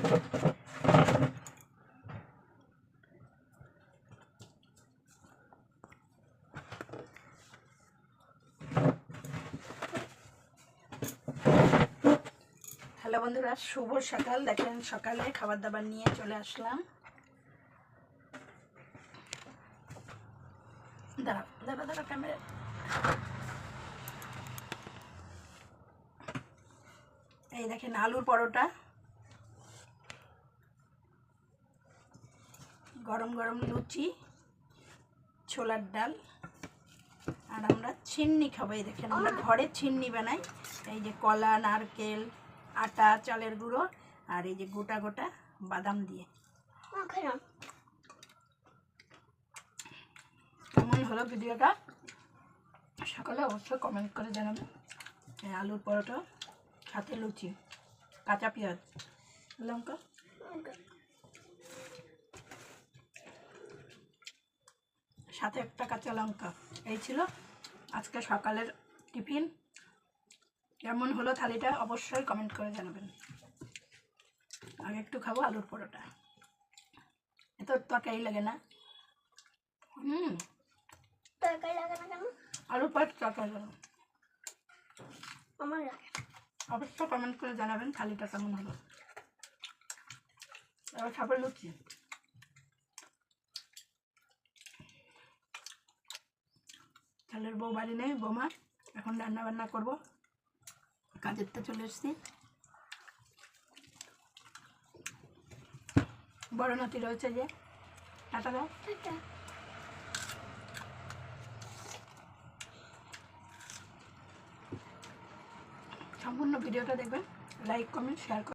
Hello বন্ধুরা, শুভ সকাল। দেখেন সকালে খাবার দাবার নিয়ে চলে আসলাম। দাঁড়া ক্যামেরা। এই দেখেন আলুর পরোটা, গরম গরম লুচি, ছোলার ডাল, আর আমরা চিন্নি খাবো। এই দেখেন আমরা ঘরে চিন্নি বানাই। এই যে কলা, নারকেল, আটা, চালের গুঁড়ো, আর এই যে গোটা গোটা বাদাম দিয়ে। কেমন হলো ভিডিওটা সকালে অবশ্যই কমেন্ট করে জানাবেন। আলুর পরোটা, সাথে লুচি, কাঁচা পেঁয়াজ, লঙ্কা, সাথে একটা কাঁচা লঙ্কা। এই ছিল আজকে সকালের টিফিন। কেমন হলো থালিটা অবশ্যই কমেন্ট করে জানাবেন। আগে একটু খাবো আলুর পরোটা, এত তরকারি লাগে না। তরকারি লাগে না কেন? আলুর পরোটা তরকারি লাগে, আমার লাগে। অবশ্যই কমেন্ট করে জানাবেন থালিটা কেমন হলো। এবার খাবো লুচি। ছেলের বউ বাড়ি নেই, বৌমা এখন রান্না বান্না করবো। কাজের তো চলে এসছি। বড় নাতি রয়েছে যে, টাটা দাও। সম্পূর্ণ ভিডিওটা দেখবেন, লাইক কমেন্ট শেয়ার করবেন।